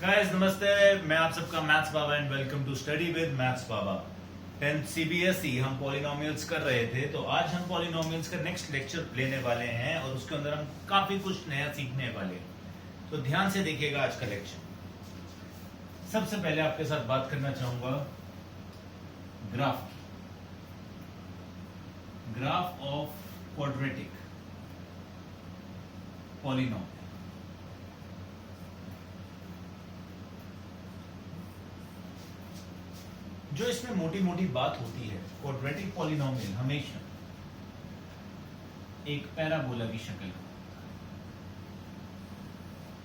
Guys नमस्ते, मैं आप सबका maths Baba and welcome to study with maths Baba. 10th CBSE हम पॉलिनोमियल्स कर रहे थे, तो आज हम पॉलिनोमियल्स का नेक्स्ट लेक्चर लेने वाले हैं और उसके अंदर हम काफी कुछ नया सीखने वाले हैं। तो ध्यान से देखिएगा आज का लेक्चर। सबसे पहले आपके साथ बात करना चाहूंगा ग्राफ की, ग्राफ ऑफ क्वाड्रेटिक पॉलिनोमियल। जो इसमें मोटी मोटी बात होती है, क्वाड्रेटिक पॉलिनोमियल हमेशा एक पैराबोला की शक्ल का होता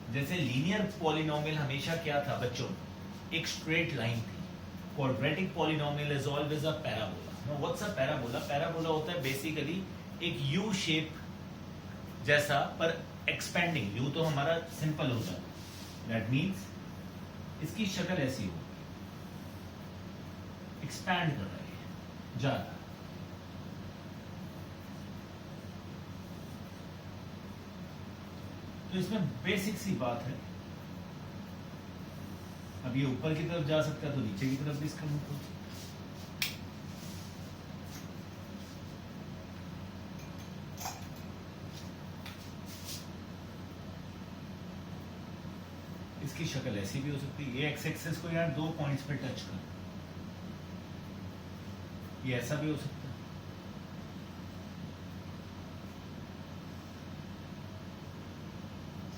है। जैसे लीनियर पॉलिनोमियल हमेशा क्या था बच्चों, एक स्ट्रेट लाइन थी। Quadratic polynomial is always a parabola. No, what's a parabola? Parabola होता है बेसिकली एक यू शेप जैसा, पर एक्सपेंडिंग। यू तो हमारा सिंपल होता है, दैट मीन्स इसकी शक्ल ऐसी हो, एक्सपैंड कर रही है, जा रहा है। तो इसमें बेसिक सी बात है, अब ये ऊपर की तरफ जा सकता है तो नीचे की तरफ भी इसका मुख हो सकता है। इसकी शक्ल ऐसी भी हो सकती है, ये एक्स एक्सिस को यार दो पॉइंट्स पे टच कर, ये ऐसा भी हो सकता है।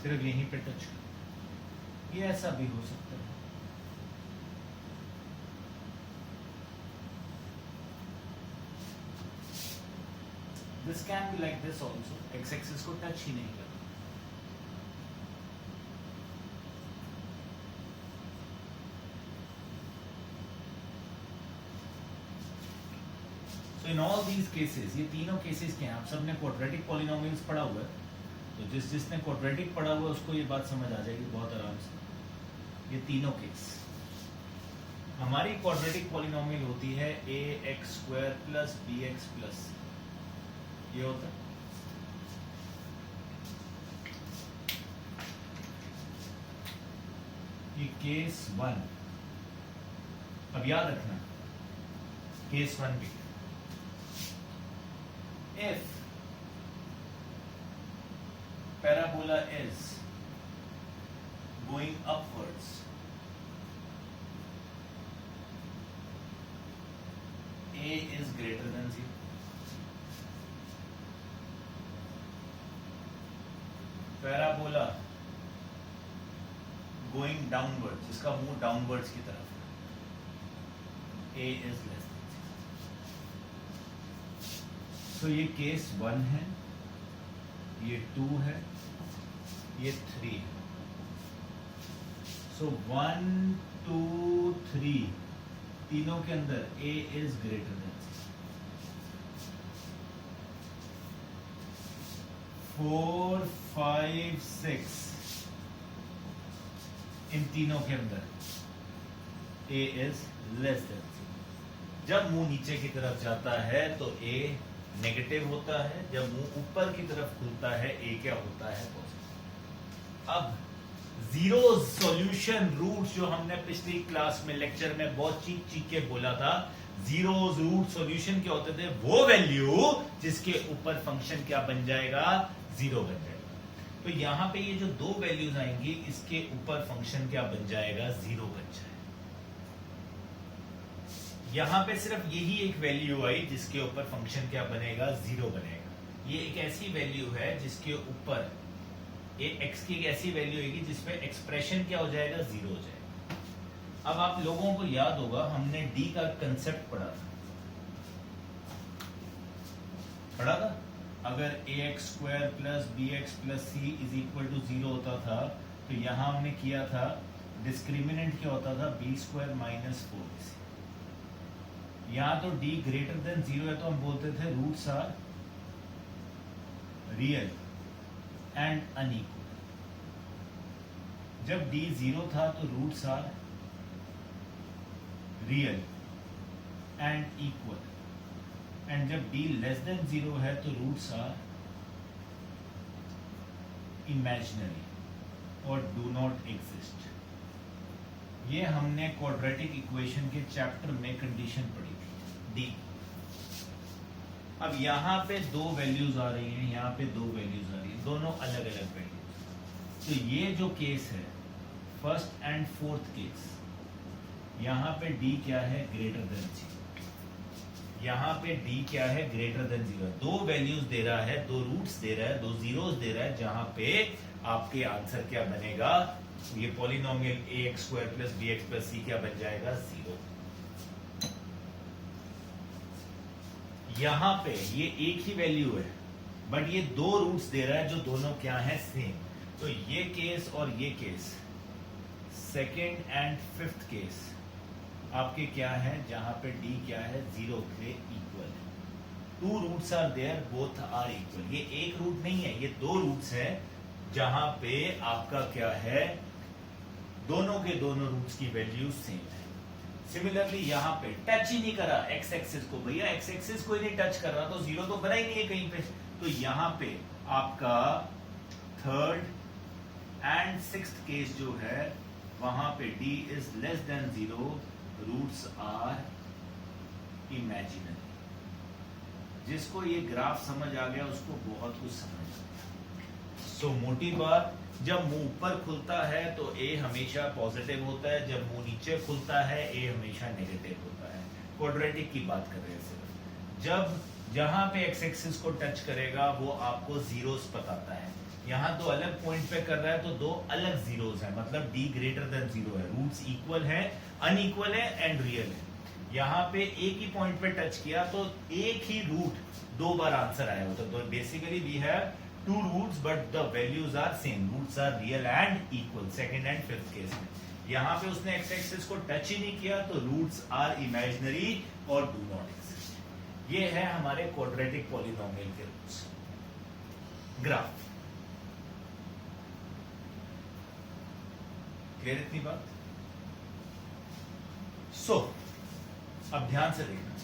सिर्फ यहीं पे टच कर, ये ऐसा भी हो सकता है। This can be like this also, x axis को टच ही नहीं करता। So in all these cases, ये तीनों केसेस क्या हैं? आप सबने क्वाड्रेटिक पॉलिनोमियल्स पढ़ा हुआ है, तो जिसने क्वाड्रेटिक पढ़ा हुआ है उसको ये बात समझ आ जाएगी बहुत आराम से। ये तीनों केस हमारी क्वाड्रेटिक पॉलिनोमियल होती है a x square plus b x plus, ये होता है। ये केस वन। अब याद रखना केस वन भी, if parabola is going upwards, a is greater than 0. Parabola going downwards, जिसका मुंह डाउनवर्ड्स की तरफ है, a is less than 0. तो ये केस 1 है, ये 2 है, ये 3 है। सो 1 2 3 तीनों के अंदर a इज ग्रेटर देन 4 5 6, इन तीनों के अंदर a इज लेस देन 0। जब मुंह नीचे की तरफ जाता है तो a नेगेटिव होता है, जब मुंह ऊपर की तरफ खुलता है ए क्या होता है? पॉजिटिव। अब जीरो सॉल्यूशन रूट्स जो हमने पिछली क्लास में लेक्चर में बहुत चीख के बोला था, जीरो रूट सॉल्यूशन क्या होते थे? वो वैल्यू जिसके ऊपर फंक्शन क्या बन जाएगा? जीरो बन जाएगा। तो यहां पे ये जो दो वैल्यूज आएंगी, इसके ऊपर फंक्शन क्या बन जाएगा? जीरो बन जाएगा। यहां पे सिर्फ यही एक वैल्यू आई जिसके ऊपर फंक्शन क्या बनेगा? जीरो बनेगा। ये एक ऐसी वैल्यू है जिसके ऊपर एक्स की एक ऐसी वैल्यू आएगी जिसपे एक्सप्रेशन क्या हो जाएगा? जीरो हो जाएगा। अब आप लोगों को याद होगा हमने डी का कंसेप्ट पढ़ा था। अगर a x square plus b x plus c is equal to 0 होता था, तो यहां हमने किया था डिस्क्रिमिनेंट क्या होता था? B square minus 4ac। यहां तो d ग्रेटर देन 0 है तो हम बोलते थे roots are real and unequal. जब d 0 था तो roots are real and equal, and जब d लेस देन 0 है तो roots are imaginary or do not exist. ये हमने क्वाड्रेटिक इक्वेशन के चैप्टर में कंडीशन पढ़ी थी डी। अब यहाँ पे दो वैल्यूज आ रही हैं, यहाँ पे दो वैल्यूज आ रही हैं, दोनों अलग अलग वैल्यूज। तो ये जो केस है फर्स्ट एंड फोर्थ केस, यहाँ पे डी क्या है, ग्रेटर देन जीरो। यहाँ पे डी क्या है, ग्रेटर देन जीरो। दो वैल्यूज दे रहा है, दो रूट्स दे रहा है, दो जीरोस दे रहा है, जहां पे आपके आंसर क्या बनेगा, ये polynomial ax² plus bx plus c क्या बन जाएगा, जीरो। यहां पे ये एक ही वैल्यू है बट ये दो रूट्स दे रहा है जो दोनों क्या है, सेम। तो ये केस और ये case, second and fifth case आपके क्या है, जहां पे d क्या है, जीरो के इक्वल है। Two roots are there, both are equal. ये एक रूट नहीं है, ये दो रूट्स है जहां पे आपका क्या है, दोनों के दोनों रूट्स की वैल्यू सेम है। सिमिलरली यहाँ पे टच ही नहीं करा एक्स एक्सिस को, भैया एक्स एक्सिस को ही नहीं टच कर रहा तो जीरो तो बना ही नहीं है कहीं पे। तो यहाँ पे आपका थर्ड एंड सिक्स्थ केस जो है, वहां पे d is less than zero, roots are imaginary. जिसको ये ग्राफ समझ आ गया उसको बहुत कुछ समझ आ गया। सो मोटी बात, जब मुंह ऊपर खुलता है तो a हमेशा पॉजिटिव होता है, जब मुंह नीचे खुलता है a हमेशा नेगेटिव होता है। क्वाड्रेटिक की बात कर रहे हैं सिर्फ। जब जहां पे x एक्सिस को टच करेगा वो आपको जीरोस बताता है। यहाँ दो अलग पॉइंट पे कर रहा है तो दो अलग जीरोस है, मतलब d ग्रेटर देन जीरो है, रूट्स इक्वल है, अनइक्वल है एंड रियल है। यहाँ पे एक ही पॉइंट पे टच किया तो एक ही रूट दो बार आंसर आया होता। तो basically we have two roots but the values are same, roots are real and equal, second and fifth case में। यहाँ पे उसने x एक्सिस को टच ही नहीं किया तो roots are imaginary और do not exist। ये है हमारे क्वाड्रेटिक पॉलिनोमियल के रूट्स। ग्राफ क्लियर इतनी बात? सो अब ध्यान से देखना,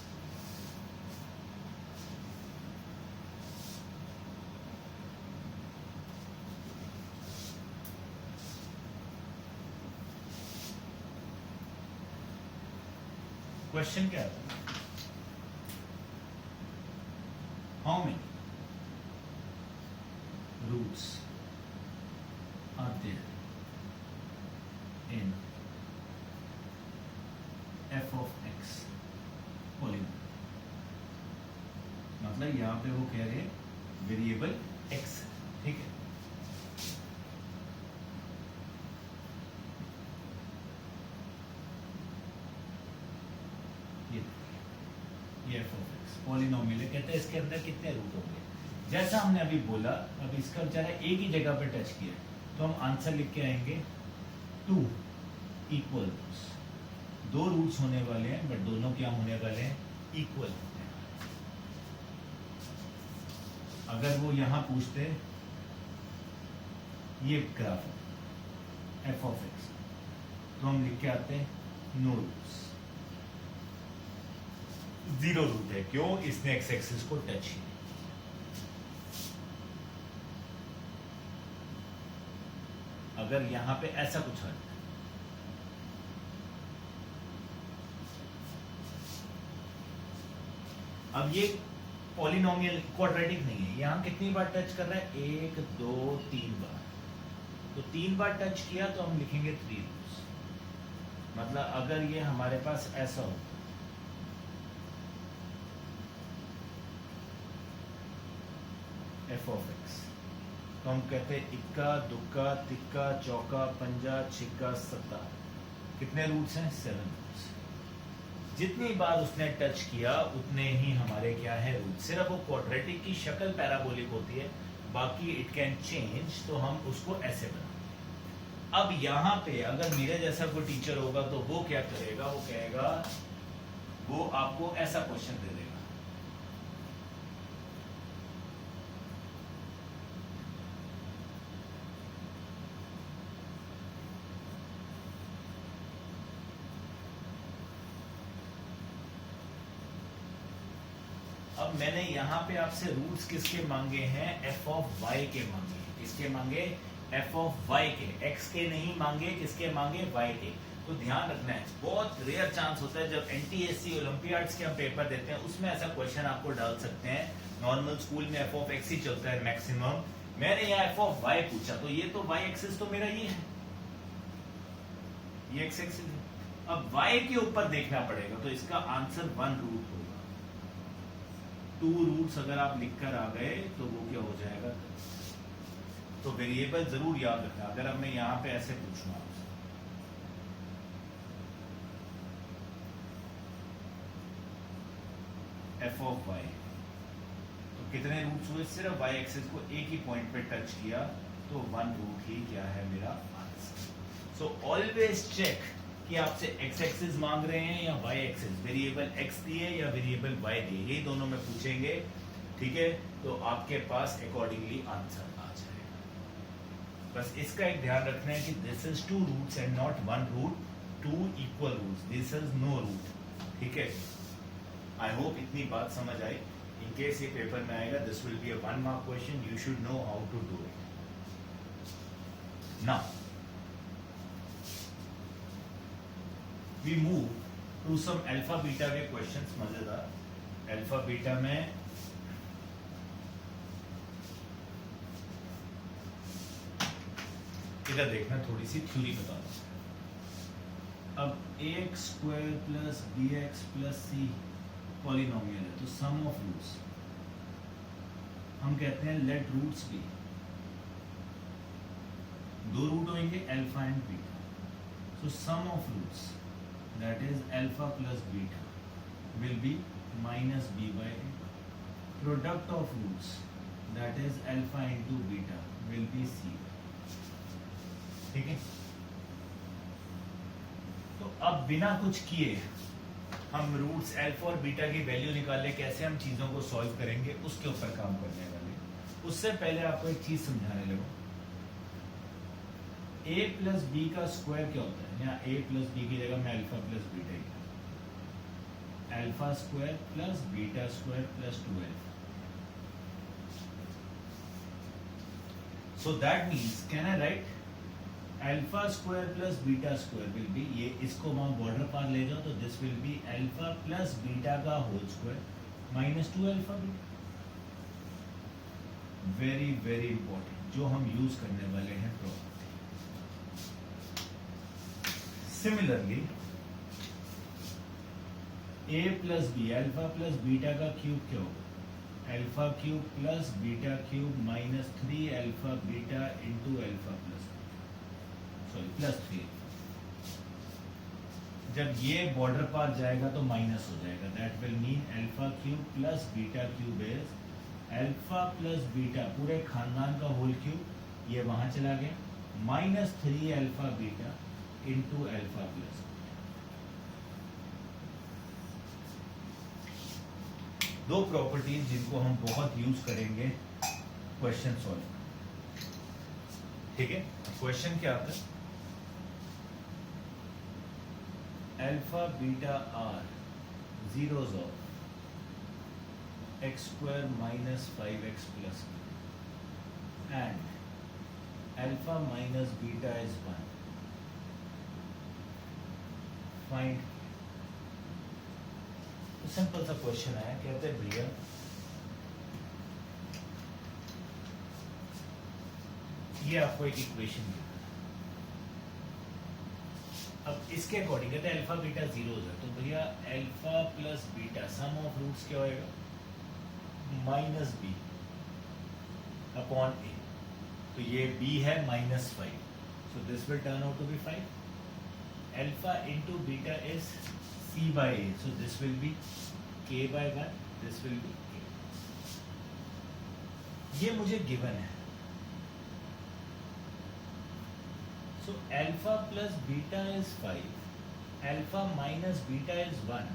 क्वेश्चन क्या है, how many roots are there in f of x polynomial. मतलब यहां पे वो कह रहे हैं वेरिएबल x, ठीक है। ये f of x पॉलिनोमियल है, कहते हैं इसके अंदर कितने रूट होंगे। जैसा हमने अभी बोला, अब इसका बेचारा एक ही जगह पे टच किया तो हम आंसर लिख के आएंगे टू इक्वल रूट्स। दो रूट्स होने वाले हैं बट दोनों क्या होने वाले हैं, इक्वल होने वाले। अगर वो यहां पूछते ये ग्राफ है f of x, तो हम लिख के आते हैं नो रूट्स, जीरो रूट है। क्यों? इसने एक्स एक्सिस को टच ही नहीं। अगर यहां पे ऐसा कुछ है, अब ये पॉलिनोमियल क्वाड्रेटिक नहीं है, यहां कितनी बार टच कर रहा है, एक दो तीन बार। तो तीन बार टच किया तो हम लिखेंगे थ्री रूट्स। मतलब अगर ये हमारे पास ऐसा हो f of x, तो हम कहते हैं इक्का दुक्का तिक्का चौका पंजा छिक्का सत्ता, कितने रूट्स हैं, 7 रूट्स। जितनी बार उसने टच किया उतने ही हमारे क्या है, रूट। सिर्फ वो क्वाड्रेटिक की शक्ल पैराबोलिक होती है, बाकी इट कैन चेंज, तो हम उसको ऐसे बनाते। अब यहाँ पे अगर मेरे जैसा कोई टीचर होगा तो वो क्या करेगा, वो कहेगा, वो आपको ऐसा क्वेश्चन दे देगा, अब मैंने यहाँ पे आपसे रूट्स किसके मांगे हैं, f of y के मांगे हैं। किसके मांगे, f of y के, x के नहीं मांगे, किसके मांगे, y के। तो ध्यान रखना है, बहुत रेयर चांस होता है जब एनटीएससी ओलंपियाड्स के हम पेपर देते हैं उसमें ऐसा क्वेश्चन आपको डाल सकते हैं। नॉर्मल स्कूल में एफ ऑफ एक्स ही चलता है मैक्सिमम, मैंने यहाँ एफ ऑफ वाई पूछा तो ये तो वाई एक्सिस तो मेरा ये है, ये एक्स एक्सिस है। अब वाई के ऊपर देखना पड़ेगा तो इसका आंसर 1 रूट होगा। 2 रूट्स अगर आप लिखकर आ गए तो वो क्या हो जाएगा, तो वेरिएबल जरूर याद रखना। अगर अब मैं यहाँ पे ऐसे पूछूं आपसे एफ ऑफ वाई, तो कितने रूट्स हुए, सिर्फ वाई एक्सिस को एक ही पॉइंट पे टच किया तो 1 रूट ही क्या है मेरा आंसर। सो ऑलवेज चेक कि आपसे एक्स एक्सिस मांग रहे हैं या वाई एक्सिस, वेरिएबल एक्स दिए या वेरिएबल वाई दिए, यही दोनों में पूछेंगे, ठीक है। तो आपके पास अकॉर्डिंगली आंसर आ जाएगा। बस इसका एक ध्यान रखना है कि this is 2 roots and not 1 root, 2 equal roots, this is no root, ठीक है। आई होप इतनी बात समझ आई। इन केस ये पेपर में आएगा, this will be a 1 mark question, you should know how to do it. Now we move to some alpha beta के questions, मजेदार। अल्फा बीटा में इधर देखना, थोड़ी सी थ्योरी बता दो। अब x square plus b x plus c polynomial है, तो सम ऑफ रूट्स हम कहते हैं लेट रूट्स बी, 2 रूट होंगे alpha and beta, so sum of roots that is alpha plus beta will be minus b by a. Product of roots that is alpha into beta will be c, ठीक है। तो अब बिना कुछ किए हम roots alpha और beta की वैल्यू निकाले, कैसे हम चीजों को सॉल्व करेंगे उसके ऊपर काम करने वाले। उससे पहले आपको एक चीज समझाने लगो, a प्लस बी का स्क्वायर क्या होता है, यहाँ a प्लस बी की जगह मैं अल्फा प्लस बीटा ही, alpha square plus beta square plus 2 alpha. So that means can I write alpha square plus beta square will be, ये इसको वहां बॉर्डर पार ले जाओ तो this will be alpha plus beta का whole square minus 2 alpha beta. Very very important जो हम यूज करने वाले हैं property. Similarly a plus b, alpha plus beta का क्यूब क्या होगा, alpha cube plus beta cube minus 3 alpha beta into alpha plus plus 3। जब ये बॉर्डर पार जाएगा तो माइनस हो जाएगा, that will mean alpha cube plus beta cube is alpha plus beta पूरे खानदान का होल क्यूब, ये वहां चला गया, minus 3 alpha beta into alpha plus. दो प्रॉपर्टीज जिनको हम बहुत यूज करेंगे क्वेश्चन सॉल्व, ठीक है। क्वेश्चन क्या आता है, alpha beta are zeros of x square minus 5x plus and alpha minus beta is 1, find. Simple सा क्वेश्चन है, कहते हैं भैया ये आपको एक इक्वेशन दी, अब इसके अकॉर्डिंग कहते हैं अल्फा बीटा जीरोज है, तो भैया alpha plus beta sum of roots क्या होएगा, माइनस बी अपॉन ए, तो ये b है -5, so this will turn out to be 5. Alpha into beta is c by a, so this will be k by 1, this will be k. ये मुझे given है, so alpha plus beta is 5, alpha minus beta is 1,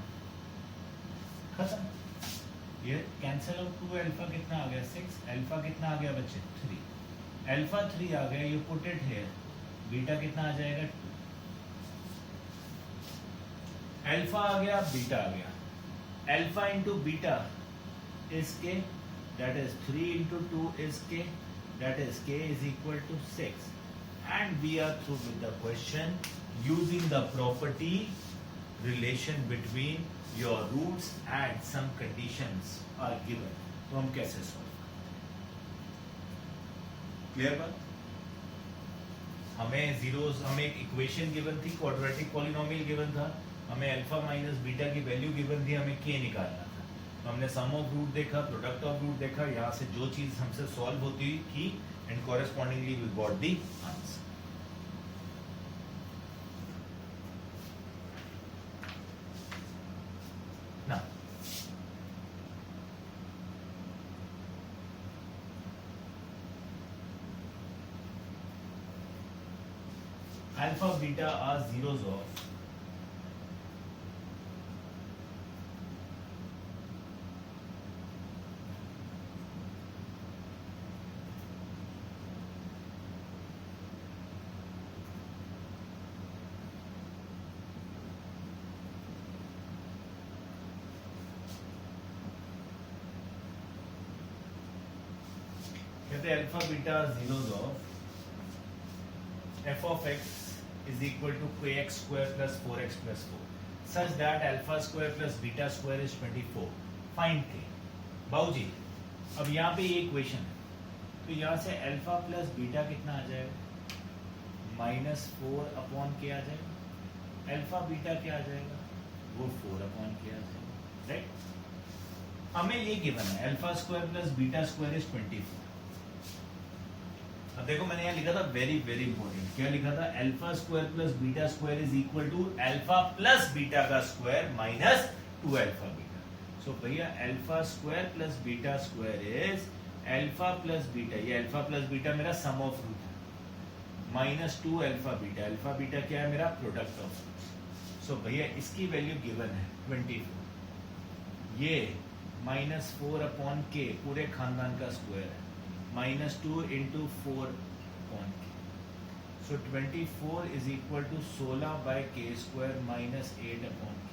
खत्म। ये cancel out, 2 alpha कितना आ गया 6, alpha कितना आ गया बच्चे 3, अल्फा 3 आ गया, you put it here, beta कितना आ जाएगा 2, अल्फा आ गया बीटा आ गया, अल्फा इंटू बीटा इज के, दैट इज 3 इंटू 2 इज के, that is k is equal to 6, and we are through with the question. using the property relation between your roots and some conditions are given. तो हम कैसे solve करें? Clear बात? हमें zeros, हमें एक equation given थी, क्वाड्रेटिक पॉलिनोमियल गिवन था, हमें अल्फा माइनस बीटा की वैल्यू गिवन थी, हमें के निकालना था। तो हमने सम ऑफ रूट देखा, प्रोडक्ट ऑफ रूट देखा, यहाँ से जो चीज हमसे सॉल्व होती थी and correspondingly we got the answer. ना alpha beta are zeros of कहते हैं alpha beta zeros of f of x is equal to kx square plus 4x plus 4 such that alpha square plus beta square is 24. Find k. बाबूजी, अब यहाँ पे ये equation है, तो यहाँ से अल्फा प्लस बीटा कितना आ जाएगा? -4 अपॉन के आ जाएगा। अल्फा बीटा क्या आ जाएगा? वो 4 अपॉन के आ जाएगा, राइट? हमें ये गिवन है alpha square plus beta square is 24। अब देखो मैंने यहाँ लिखा था वेरी वेरी इंपॉर्टेंट, क्या लिखा था? Alpha square plus beta square is equal to alpha plus beta का square minus 2 alpha beta. So भैया alpha square plus beta square is alpha plus beta, ये अल्फा प्लस बीटा मेरा sum of root है, minus 2 alpha beta. Alpha beta क्या है? मेरा product of roots. सो भैया इसकी वैल्यू गिवन है 24, ये -4 अपॉन के पूरे खानदान का स्क्वायर है, -2 into 4 upon k. So 24 is equal to 16 by k square minus 8 upon k.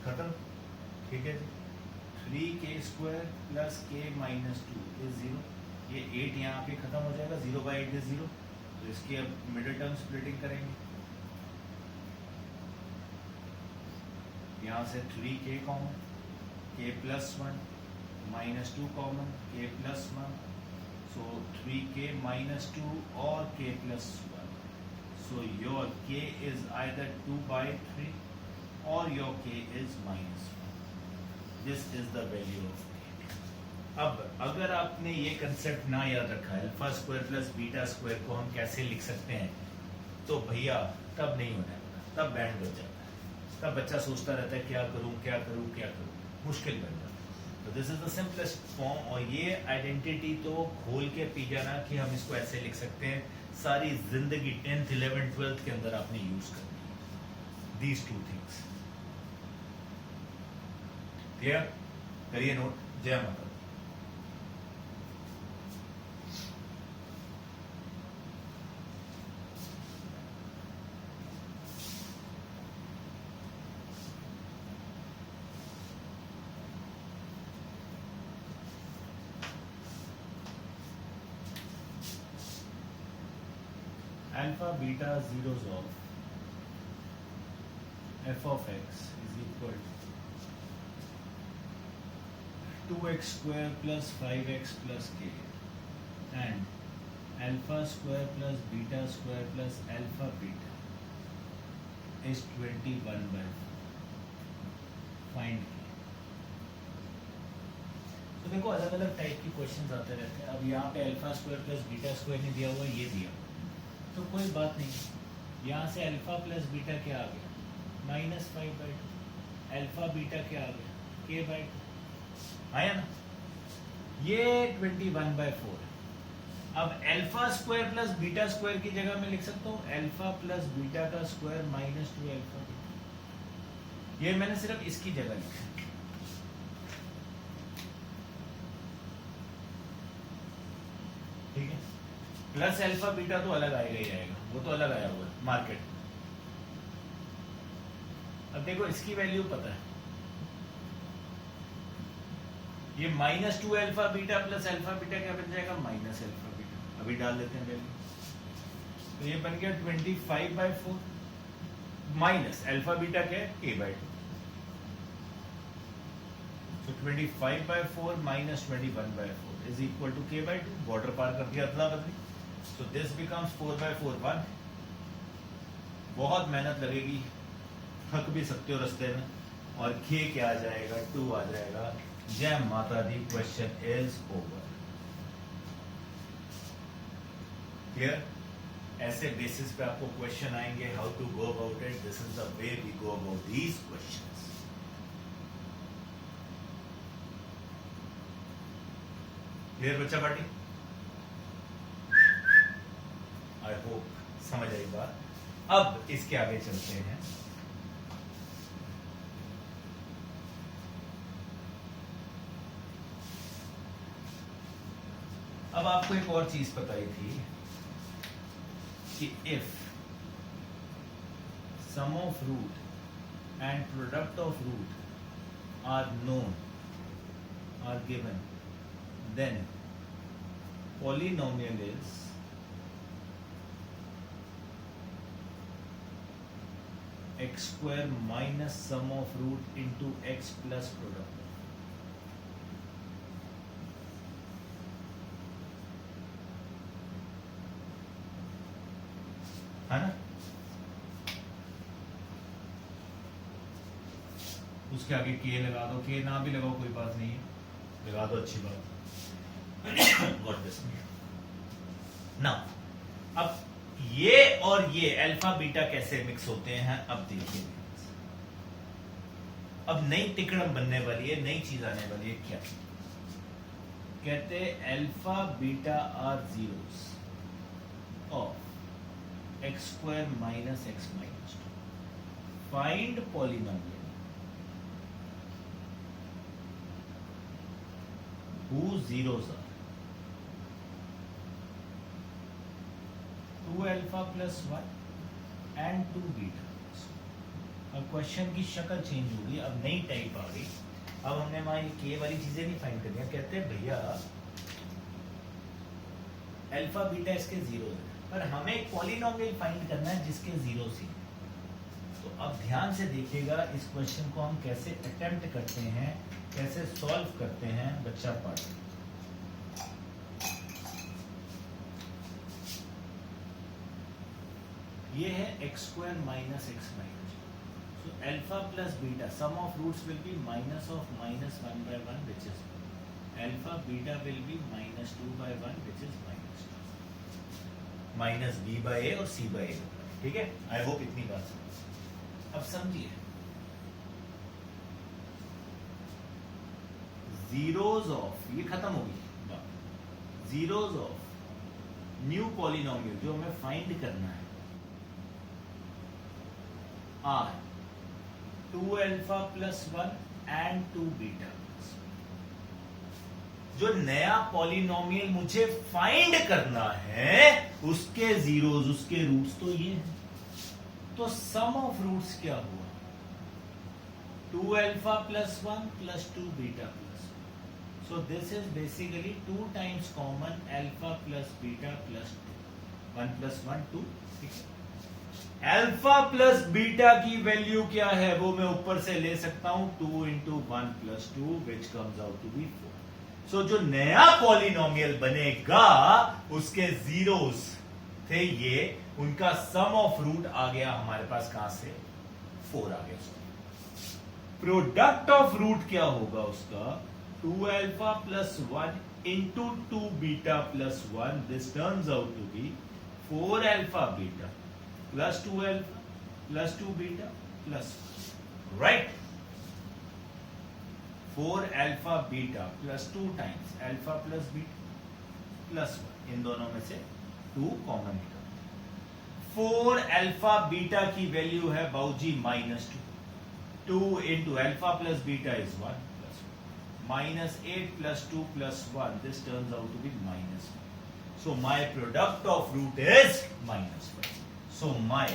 खत्म, ठीक है जी। 3k square plus k minus 2 is 0। ये 8 यहाँ पे खत्म हो जाएगा, 0/8 इज 0। तो इसकी अब मिडिल टर्म स्प्लिटिंग करेंगे, यहाँ से 3k common, k plus 1 minus 2 common, k plus 1, सो 3k माइनस 2 और k plus 1। So your k is either 2/3 or your k is -1. This is the value of k. अब अगर आपने ये कंसेप्ट ना याद रखा है alpha square plus beta square को हम कैसे लिख सकते हैं, तो भैया तब नहीं होने वाला, तब बैंड बच जाता है, तब बच्चा सोचता रहता है क्या करूं क्या करूं क्या करूं, मुश्किल बन जाता है। तो this is the simplest form, और ये आइडेंटिटी तो खोल के पी जाना कि हम इसको ऐसे लिख सकते हैं। सारी जिंदगी 10th 11th 12th के अंदर आपने यूज करनी है दीज टू थिंग्स। क्लियर? करिए नोट। जय माता। Alpha beta zeros of f of x is equal to 2x square plus 5x plus k and alpha square plus beta square plus alpha beta is 21/4. Find k. तो देखो अलग अलग type की questions आते रहते हैं। अब यहाँ पे alpha square plus beta square नहीं दिया हुआ, ये दिया, तो कोई बात नहीं। यहाँ से अल्फा प्लस बीटा क्या आ गया? -5/2। अल्फा बीटा क्या आ गया? k/2 आया ना? ये 21/4। अब alpha square plus beta square की जगह मैं लिख सकता हूँ अल्फा प्लस बीटा का स्क्वायर -2 अल्फा बीटा। ये मैंने सिर्फ इसकी जगह लिखा, ठीक है, प्लस अल्फा बीटा तो अलग आएगा ही आएगा, वो तो अलग आया हुआ है मार्केट। अब देखो इसकी वैल्यू पता है, ये -2 alpha beta plus alpha beta क्या बन जाएगा, माइनस अल्फा बीटा। अभी डाल देते हैं वैल्यू, तो ये बन गया 25/4 माइनस अल्फा बीटा क्या है, k/2। तो 25/4 minus 21/4 is equal to k/2। Border पार कर दिया, अदला बदली। So this becomes 4/4 1। बहुत मेहनत लगेगी, थक भी सकते हो रास्ते में, और k क्या आ जाएगा, 2 आ जाएगा। जय माता दी, क्वेश्चन इज ओवर। क्लियर? ऐसे बेसिस पे आपको क्वेश्चन आएंगे, how to go about it, this is the way we go about these questions. Clear बच्चा पार्टी? आई होप समझ आई बात। अब इसके आगे चलते हैं। अब आपको एक और चीज बताई थी कि if sum of root and product of root are known, are given, then polynomial is x square minus sum of root into x plus product। है ना? उसके आगे k लगा दो, k ना भी लगाओ कोई बात नहीं है, लगा दो, अच्छी बात। Got this. नाउ अब ये और ये अल्फा बीटा कैसे मिक्स होते हैं, अब देखिए। अब नई टिकड़म बनने वाली है, नई चीज आने वाली है। क्या कहते हैं? Alpha beta are zeros of x square minus x minus 2। Find polynomial whose zeros are 2 alpha plus 1 and 2 beta plus 1। अब क्वेश्चन की शक्ल चेंज होगी, अब नई टाइप आ गई। अब हमने वहां ये के वाली चीजें नहीं फाइंड करनी है। कहते हैं भैया अल्फा बीटा इसके जीरो है, पर हमें एक पॉलिनोमियल फाइंड करना है जिसके जीरो ही। तो अब ध्यान से देखिएगा इस क्वेश्चन को हम कैसे अटेम्प्ट करते हैं, कैसे सॉल्व करते हैं। बच्चा पार्ट ये है x square minus x minus. So alpha plus beta, sum of roots will be minus of minus 1/1 which is alpha, beta will be minus 2/1 which is minus 2, minus b/a और c/a। ठीक है, I hope इतनी बात समझ। अब समझिए, zeros of, ये खत्म होगी बात। जीरोज ऑफ न्यू पॉलिनोमियल जो हमें फाइंड करना है are 2 alpha plus 1 and 2 beta plus 1। जो नया पॉलिनोमियल मुझे फाइंड करना है उसके जीरोज, उसके रूट्स तो ये हैं। तो सम ऑफ रूट्स क्या हुआ, 2 alpha plus 1 plus 2 beta plus 1। So this is basically 2 times common alpha plus beta plus 2, 1 plus 1 2। ठीक है, अल्फा प्लस बीटा की वैल्यू क्या है वो मैं ऊपर से ले सकता हूं, 2 into 1 plus 2 which comes out to be 4। सो जो नया पॉलिनोमियल बनेगा उसके जीरोस थे ये, उनका सम ऑफ रूट आ गया हमारे पास कहां से, 4 आ गया। प्रोडक्ट ऑफ रूट क्या होगा उसका, 2 alpha plus 1 into 2 beta plus 1। This turns out to be 4 alpha beta plus 2 alpha plus 2 beta plus 1, right? 4 alpha beta plus 2 times alpha plus beta plus 1, इन दोनों में से 2 कॉमन निकाल। 4 alpha beta की value है बाऊजी -2, 2 into alpha plus beta is 1 plus 1, -8 plus 2 plus 1, this turns out to be -1। So my product of root is -5. So my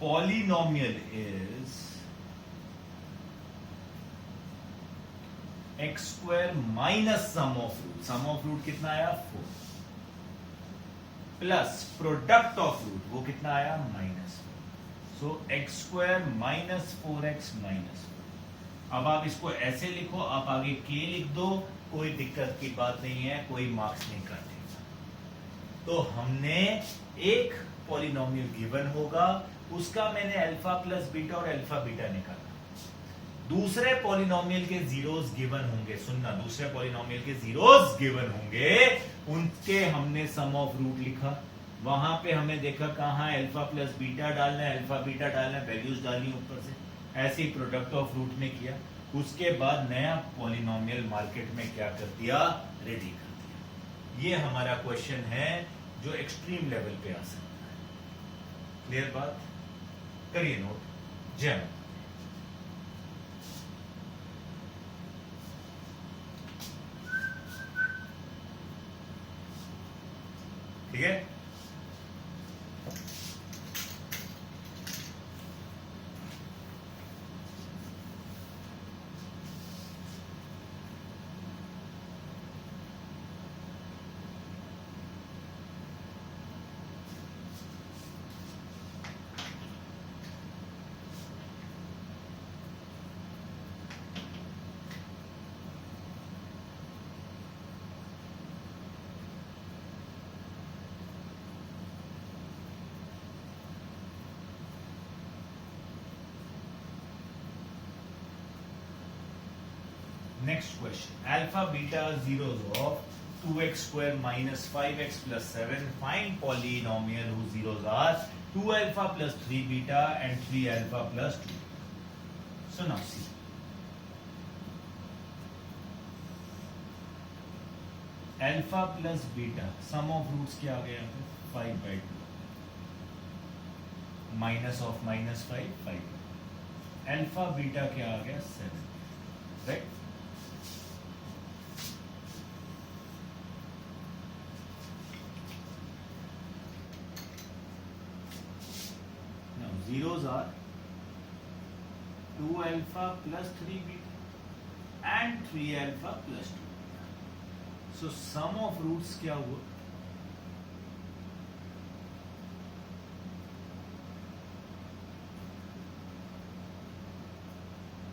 polynomial is x square minus sum of root. Sum of root कितना आया 4 plus product of root वो कितना आया -4. सो x square minus 4x minus 4. अब आप इसको ऐसे लिखो, आप आगे k लिख दो, कोई दिक्कत की बात नहीं है, कोई मार्क्स नहीं काटेगा. तो हमने एक पॉलिनोमियल गिवन होगा, उसका मैंने अल्फा प्लस बीटा और अल्फा बीटा निकाला. दूसरे पॉलिनोमियल के जीरोस गिवन होंगे, सुनना, दूसरे पॉलिनोमियल के जीरोस गिवन होंगे, उनके हमने सम ऑफ रूट लिखा. वहां पे हमें देखा कहां अल्फा प्लस बीटा डालना है, अल्फा बीटा डालना है, वैल्यूज डालनी ऊपर से. ऐसे ही प्रोडक्ट ऑफ रूट में किया. उसके बाद नया पॉलिनोमियल मार्केट में क्या कर दिया, रेडी कर दिया. ये हमारा क्वेश्चन है जो एक्सट्रीम लेवल पे आ सकता है. क्लियर बात? करिए नोट. जय माता. ठीक है. Next question. Alpha beta zeros of 2x square minus 5x plus 7. Find polynomial whose zeros are 2 alpha plus 3 beta and 3 alpha plus 2. So now see. Alpha plus beta, sum of roots क्या आ गया? 5/2. Minus of minus 5, 5. Alpha beta क्या आ गया? 7. Right? Zeros are 2 alpha plus 3 beta and 3 alpha plus 2 beta. So sum of roots क्या हुआ?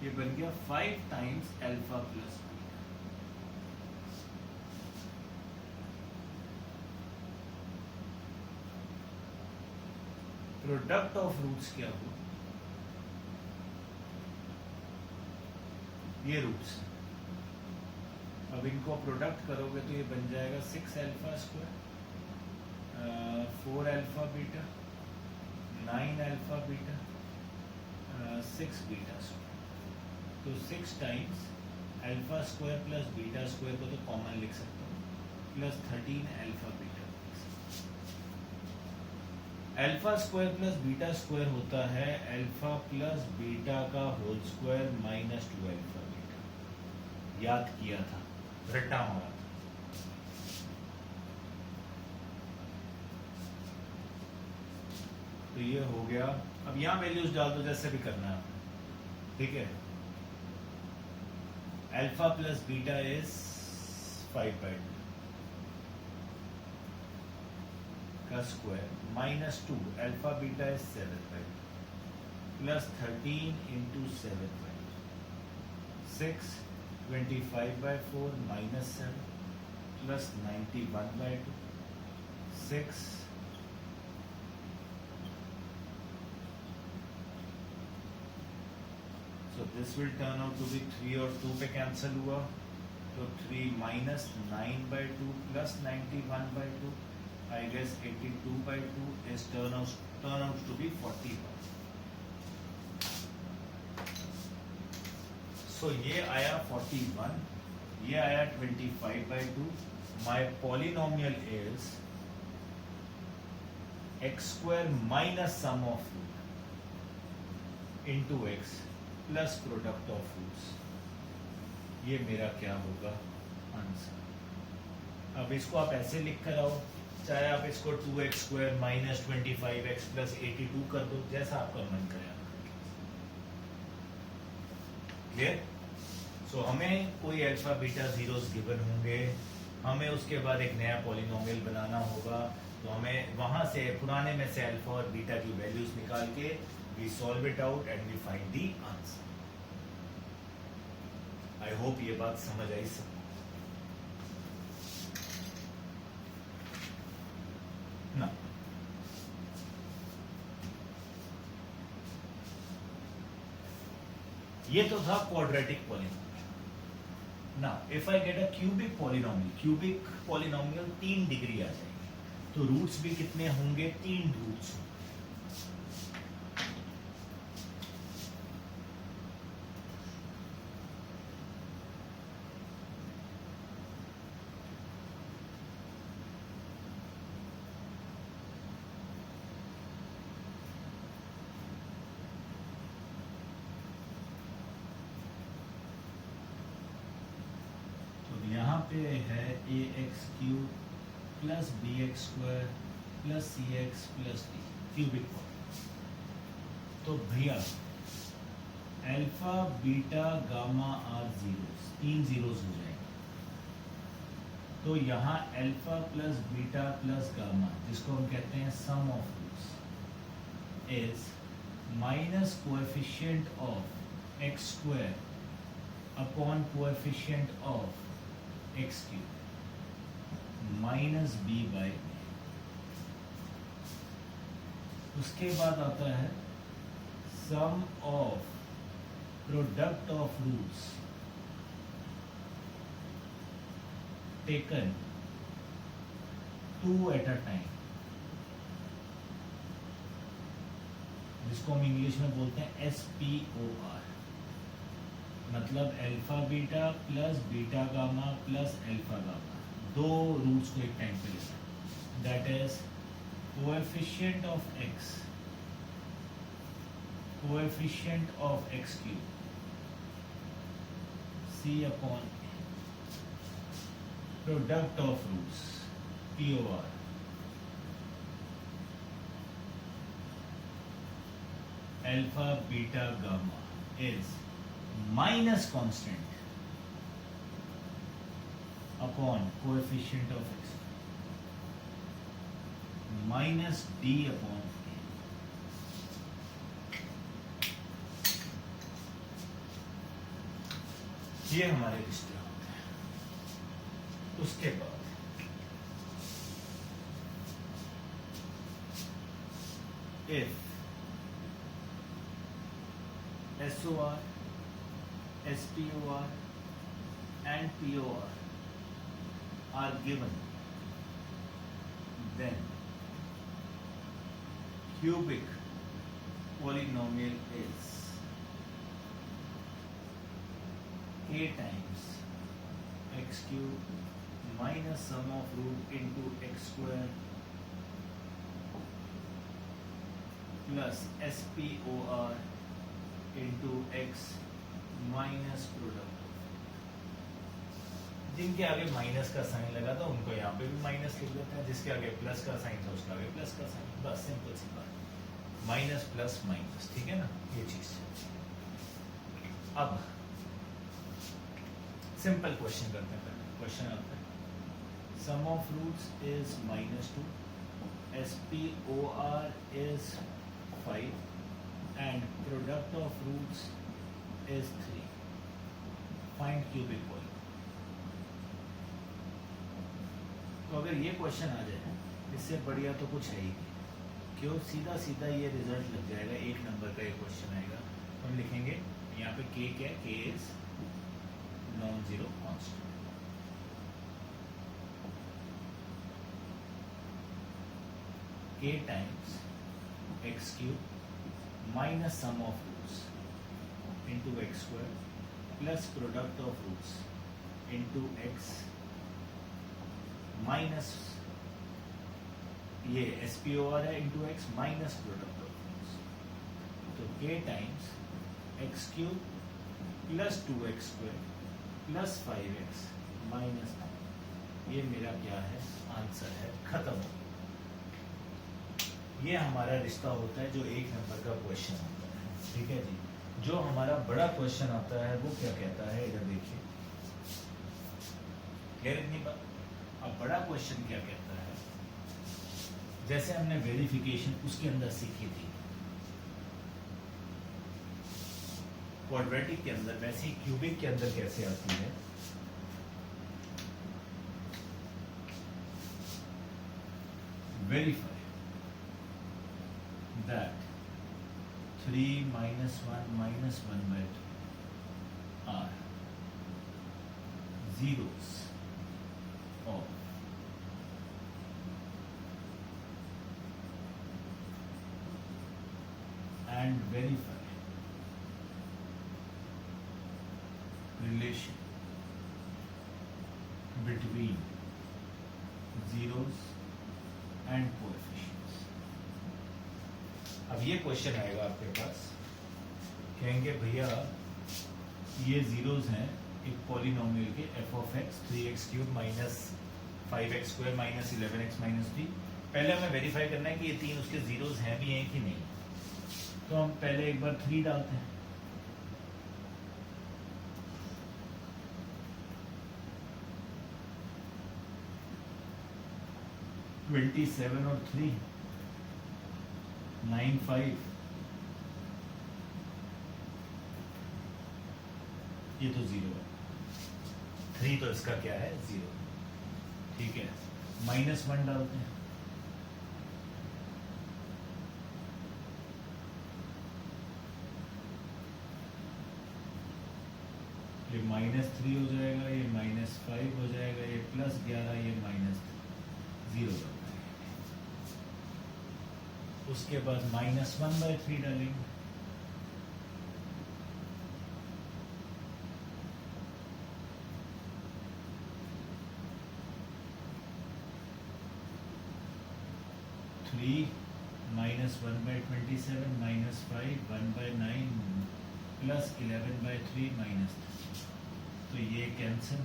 ये बन गया 5 times alpha plus beta. Product of roots क्या हुआ? ये रूट्स. अब इनको प्रोडक्ट करोगे तो ये बन जाएगा 6 alpha square 4 alpha beta 9 alpha beta 6 beta square. तो 6 times alpha square plus beta square को तो कॉमन लिख सकता हूँ, plus 13 alpha beta. Alpha square plus beta square होता है अल्फा प्लस बीटा का whole square minus 2 alpha beta. याद किया था, रट्टा मारा था. तो ये हो गया. अब यहां वैल्यूज डाल दो जैसे भी करना है. ठीक है. अल्फा प्लस बीटा इज 5/2 का square minus 2 alpha beta is 7/2 plus 13 into 7/2 6 25/4 minus 7 plus 91/2 6 so this will turn out to be 3 और 2 पे कैंसिल हुआ तो 3 minus 9/2 plus 91/2. I guess 82/2 is turn out to be 41. So ये आया 41, ये आया 25/2. My polynomial is x square minus sum of root into x plus product of roots. ये मेरा क्या होगा आंसर. अब इसको आप ऐसे लिख कर आओ, चाहे आप इसको 2x² माइनस 25x प्लस 82 कर दो, जैसा आपका मन करे। क्लियर? सो हमें कोई अल्फा बीटा जीरोस गिवन होंगे, हमें उसके बाद एक नया पॉलिनोमियल बनाना होगा, तो हमें वहां से पुराने में से अल्फा और बीटा की वैल्यूज निकाल के we solve it out and we find the answer. I hope ये बात समझ आई सब। ना ये तो था quadratic polynomial. Now if I get a cubic polynomial, cubic polynomial 3 degree आ जाएगी, तो रूट्स भी कितने होंगे? 3 रूट्स। यहाँ पे है ax³ plus bx² plus cx plus d cubic polynomial. तो भैया alpha beta gamma are zeros, 3 zeros हो जाएंगे, तो यहाँ alpha plus beta plus gamma, जिसको हम कहते हैं sum of roots, is minus coefficient of x² upon coefficient of x³ minus b by. उसके बाद आता है sum of product of roots taken 2 at a time, जिसको हम इंग्लिश में बोलते हैं SPOR, मतलब alpha beta plus beta gamma plus alpha gamma, 2 roots को एक टाइम पे लेना। That is coefficient of x, coefficient of x³ c upon product of roots POR alpha beta gamma is minus constant upon coefficient of x minus d upon a। ये हमारे रिश्ते होते हैं। उसके बाद if SOR SPOR and POR are given, then cubic polynomial is a times x³ minus sum of root into x² plus SPOR into x minus product. जिनके आगे minus का साइन लगा था उनको यहाँ पे भी माइनस लिख देते हैं, जिसके आगे प्लस का साइन था उसके आगे प्लस का साइन, बस सिंपल सी बात, माइनस प्लस माइनस, ठीक है ना ये चीज। अब सिंपल क्वेश्चन करते हैं। क्वेश्चन आता है sum of roots is -2, SPOR is 5 and product of roots is 3. Find cubic volume. तो अगर ये क्वेश्चन आ जाए, इससे बढ़िया तो कुछ है ही नहीं। क्यों? सीधा सीधा ये रिजल्ट लग जाएगा, 1 नंबर का ये क्वेश्चन आएगा। हम लिखेंगे यहाँ पे k क्या है? k is non zero constant. k times x³ minus sum of roots into x² plus product of roots into x minus ये SPOR है into x minus product of roots, तो k times x³ plus 2x² plus 5x minus 9। ये मेरा क्या है, answer है, खत्म हो। ये हमारा रिश्ता होता है जो 1 नंबर का क्वेश्चन आता है, ठीक है जी। जो हमारा बड़ा क्वेश्चन आता है वो क्या कहता है, इधर देखिए, क्लियर इतनी बात। अब बड़ा क्वेश्चन क्या कहता है, जैसे हमने वेरिफिकेशन उसके अंदर सीखी थी क्वाड्रेटिक के अंदर, वैसे ही क्यूबिक के अंदर कैसे आती है। Verify that 3 minus 1 minus 1 by 2 are zeros of and verify relation between zeros and coefficients। अब ये क्वेश्चन आएगा आपके पास, कहेंगे भैया ये जीरोस हैं एक पॉलिनोमियल के f of x 3x cube minus 5x square minus 11x minus 3। पहले हमें वेरीफाई करना है कि ये तीन उसके जीरोस हैं भी हैं कि नहीं। तो हम पहले एक बार 3 डालते हैं, (27) और 3 9 5, ये तो 0 है, 3 तो इसका क्या है, 0, ठीक है। -1 डालते हैं, ये -3 हो जाएगा, ये -5 हो जाएगा, ये +11, ये -0 होगा। उसके बाद -1/3 डालेंगे, -1/27 -5 1/9 +11/3 -3, तो ये कैंसिल,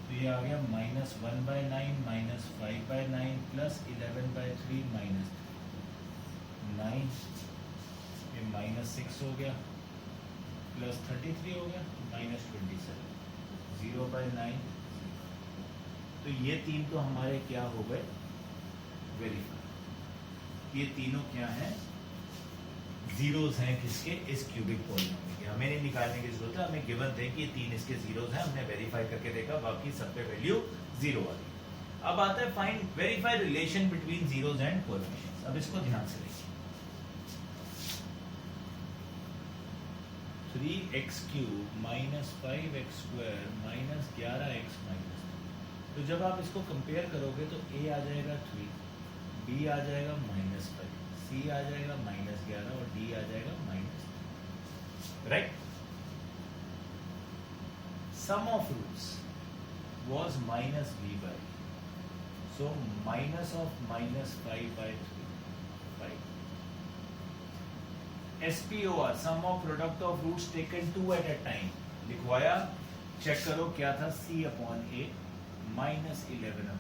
तो ये आ गया -1/9 -5/9 +11/3 -9, ये -6 हो गया, +33 हो गया, -27, 0/9। तो ये तीन तो हमारे क्या हो गए, वेरीफाई। ये तीनों क्या हैं, जीरोस हैं, किसके, इस क्यूबिक पॉलिनोमियल के। हमें नहीं निकालने की जरूरत है, हमें गिवन थे कि ये तीन इसके जीरोस हैं, हमने वेरीफाई करके देखा, बाकी सब पे वैल्यू 0 आ गई। अब आता है find verify relation between zeros and coefficients. अब इसको ध्यान से देखिए, 3x cube minus 5x square minus 11x minus, तो जब आप इसको कंपेयर करोगे तो a आ जाएगा 3, b आ जाएगा -5, c आ जाएगा -11 और d आ जाएगा -3, right. Sum of roots was -b/, so minus of -5/3, 5। SPOR sum of product of roots taken 2 at a time लिखवाया, चेक करो क्या था, c/a -11/3।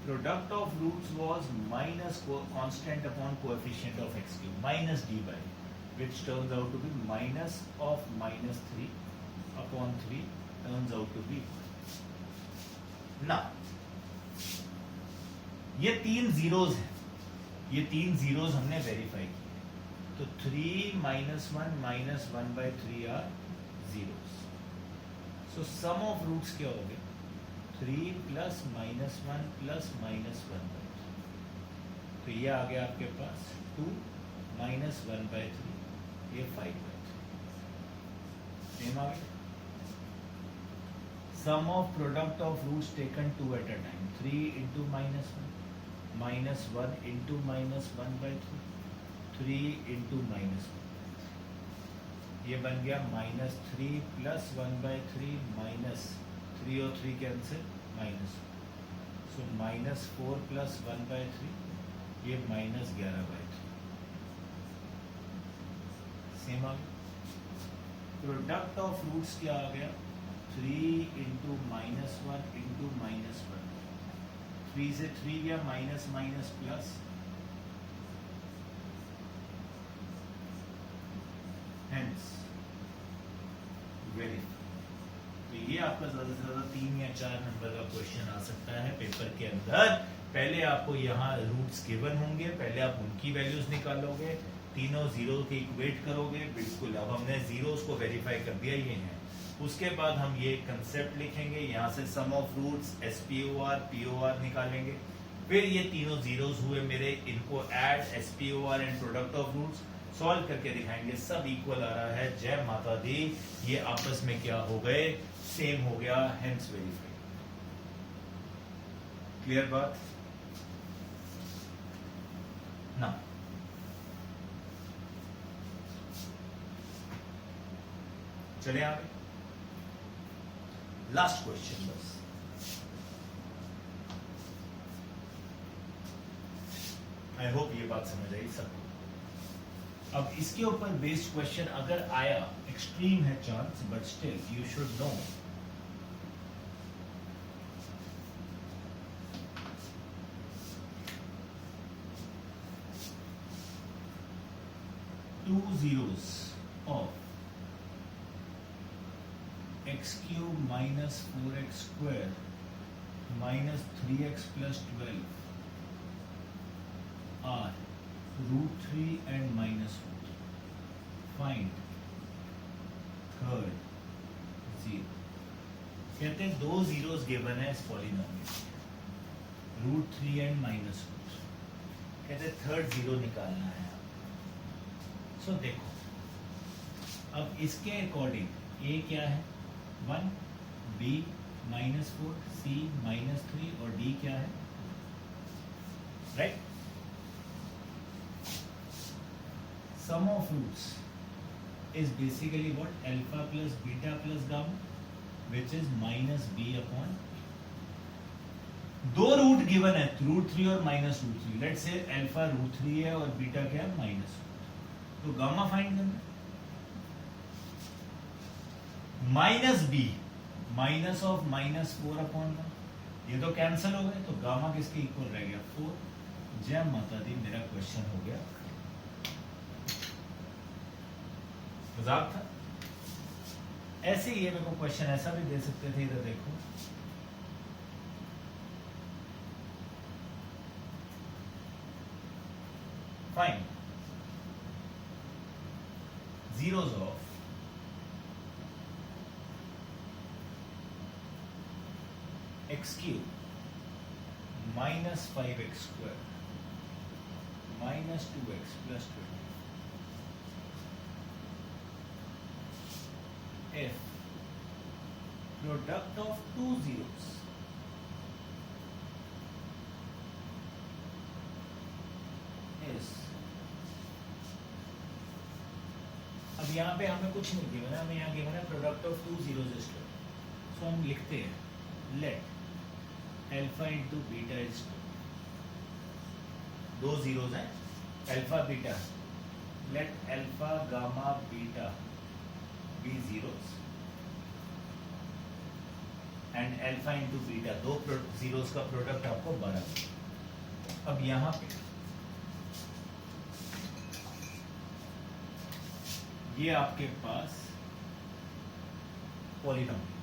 Product of roots was minus constant upon coefficient of x cube minus d/, which turns out to be minus of -3/3 turns out to be ना। ये तीन zeros हैं, ये तीन जीरोस हमने वेरीफाई किए, तो 3 -1 -1/3 are zeros. So sum of roots क्या हो गए, 3 + -1 + -1/3, तो ये आ गया आपके पास 2 - 1/3, ये 5/3, सेम आ गया। Sum of product of roots taken 2 at a time, 3 × -1 -1 × -1/3, 3 × -1, ये बन गया -3 + 1/3 -3 और 3 कैंसिल माइनस, सो -4 + 1/3, ये -11/3, सेम आ गया। प्रोडक्ट ऑफ रूट्स क्या आ गया, 3 इंटू -1 इंटू -1, 3 से 3 गया, minus minus plus, hence verify. तो ये आपका ज्यादा से ज्यादा 3 या 4 नंबर का क्वेश्चन आ सकता है पेपर के अंदर। पहले आपको यहाँ रूट्स गिवन होंगे, पहले आप उनकी वैल्यूज निकालोगे, तीनों जीरो के इक्वेट करोगे, बिल्कुल। अब हमने जीरोस को वेरीफाई कर दिया, ये हैं। उसके बाद हम ये कंसेप्ट लिखेंगे, यहाँ से सम ऑफ रूट्स SPOR POR निकालेंगे, फिर ये तीनों जीरोस हुए मेरे, इनको add SPOR and product of roots solve करके दिखाएंगे, सब इक्वल आ रहा है। जय माता दी। ये आपस में क्या हो गए, सेम हो गया, हेंस वेरीफाई। क्लियर बात ना? चले आगे, लास्ट क्वेश्चन बस। आई होप ये बात समझ आई सबको। अब इसके ऊपर बेस्ड क्वेश्चन अगर आया, एक्सट्रीम है chance, but still you should know. Two zeros of x cube minus 4x square minus 3x plus 12 are root 3 and minus 4. Find third zero. कहते हैं दो जीरोस गिवन है इस पॉलिनोमियल, रूट 3 एंड माइनस 4। कहते हैं third zero निकालना है। सो देखो, अब इसके अकॉर्डिंग ए क्या है 1, बी -4, सी -3 और डी क्या है, right? Sum of roots is basically what, alpha plus beta plus gamma, which is -b upon, दो रूट गिवन है, रूट 3 और -√3। लेट्स से अल्फा √3 है और बीटा क्या है -4, तो गामा फाइंड करना, -b माइनस ऑफ -4 अपॉन 1, ये तो कैंसिल हो गए, तो गामा किसके इक्वल रह गया 4। जय माता दी, मेरा क्वेश्चन हो गया। मजाक था? ऐसे ही ये मेरे को क्वेश्चन ऐसा भी दे सकते थे, इधर देखो, fine zeros of x cube minus 5x square minus 2x plus 20 if product of two zeros is, अब यहाँ पे हमें कुछ नहीं गिवन है, हमें यहाँ गिवन है product of two zeros is 2। So हम लिखते हैं let alpha into beta is 2, दो जीरोस हैं alpha beta, let alpha gamma beta be zeros and alpha into beta, दो जीरोस का प्रोडक्ट आपको 12। अब यहाँ पे ये आपके पास पॉलिनोमियल,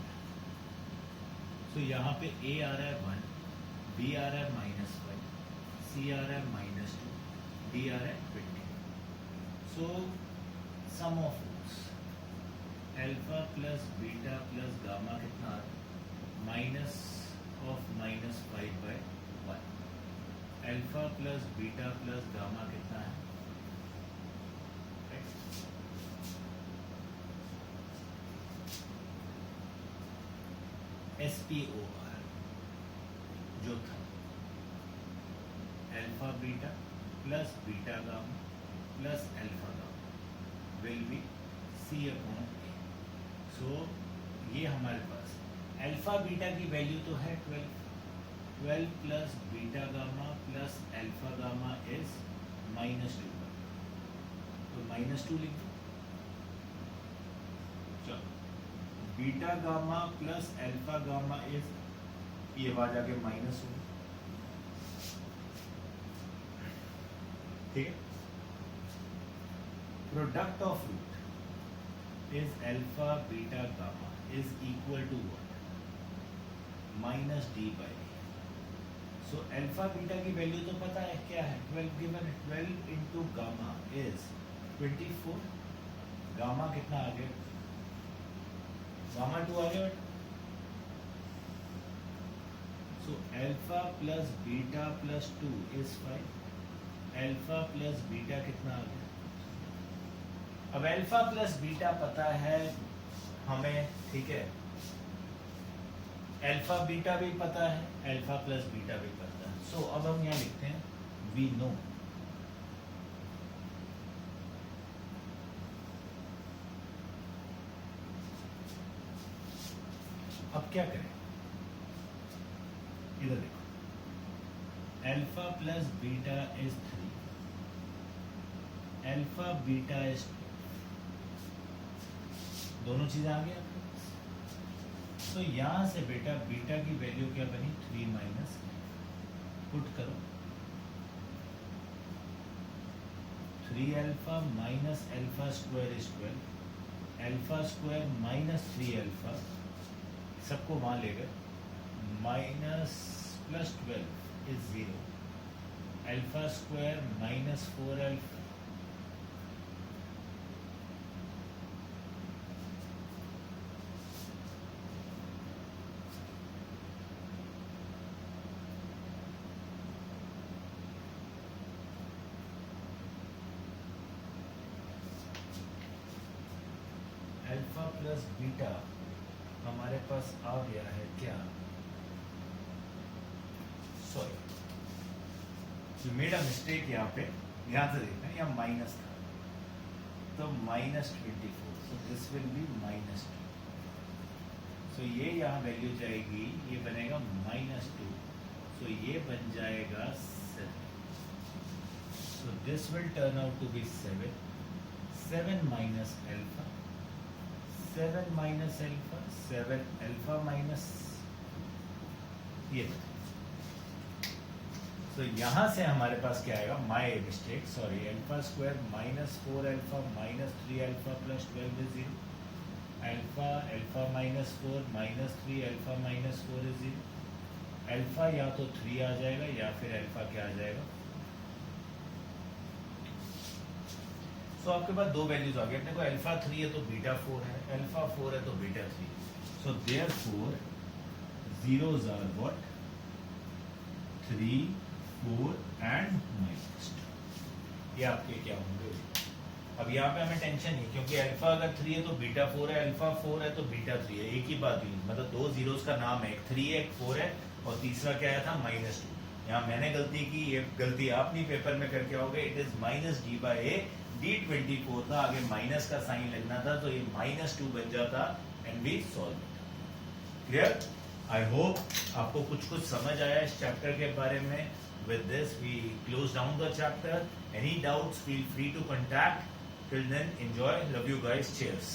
तो यहाँ पे a आ रहा है 1, b आ रहा है -5, c आ रहा है -2, d आ रहा है 20। So sum of roots alpha plus beta plus gamma कितना आ रहा है, minus of -5/1। Alpha plus beta plus gamma कितना है, SPOR जो था alpha beta plus beta gamma plus alpha gamma will be C/A। So ये हमारे पास अल्फा बीटा की वैल्यू तो है 12 plus beta gamma plus alpha gamma is -2, तो -2 लिख दो। चलो beta gamma plus alpha gamma is, ये बात आगे माइनस होगी, ठीक है। Product of root is alpha beta gamma is equal to what, minus D by A. So alpha beta की वैल्यू तो पता है क्या है, 12 गिवन है, 12 इंटू गामा इज 24, गामा कितना आ गया, गामा 2 आ गया। सो alpha plus beta plus 2 is 5, alpha plus beta कितना आ गया। अब अल्फा प्लस बीटा पता है हमें, ठीक है, अल्फा बीटा भी पता है, अल्फा प्लस बीटा भी पता है। सो अब हम यहां लिखते हैं वी नो, अब क्या करें, इधर देखो, alpha plus beta is 3, alpha beta is 2, दोनों चीजें आ गई आपके पास। तो यहां से बेटा बीटा की वैल्यू क्या बनी, 3 माइनस, पुट करो, 3 alpha minus alpha square is 12, alpha square minus 3 alpha, सबको वहां ले गए, minus plus 12 is 0, alpha square minus 4 alpha, alpha plus beta हमारे पास आ गया है क्या, सॉरी मेड अ मिस्टेक यहाँ पे, ध्यान से देखना, यहाँ माइनस था तो minus 24, so this will be minus 2, सो ये यहाँ वैल्यू जाएगी, ये बनेगा माइनस 2, सो ये बन जाएगा 7, so this will turn out to be 7, 7 minus alpha, 7 minus alpha, 7 alpha minus ये, तो यहां से हमारे पास क्या आएगा, my mistake sorry, alpha square minus 4 alpha minus 3 alpha plus 12 is 0, alpha alpha minus 4 minus 3 alpha minus 4 is 0, alpha या तो 3 आ जाएगा या फिर अल्फा क्या आ जाएगा। तो आपके पास दो वैल्यूज आ गए, अपने को अल्फा 3 है तो बीटा 4 है, अल्फा 4 है तो beta 3, so therefore zeros are what, 3 4 and minus 2, ये आपके क्या होंगे। अब यहाँ पे हमें टेंशन नहीं, क्योंकि अल्फा अगर 3 है तो बीटा 4 है, अल्फा 4 है तो बीटा 3 है, एक ही बात हुई, मतलब दो जीरोस का नाम है, एक 3 है एक 4 है, और तीसरा क्या आया था माइनस 2। यहाँ मैंने गलती की, ये गलती आप नहीं पेपर में करके आओगे, it is minus D by A, D24 था, आगे माइनस का साइन लगना था, तो ये माइनस 2 बन जाता and we solve. Clear? I hope आपको कुछ समझ आया इस चैप्टर के बारे में। With this we close down the chapter. Any doubts, feel free to contact. Till then, enjoy. Love you guys. Cheers.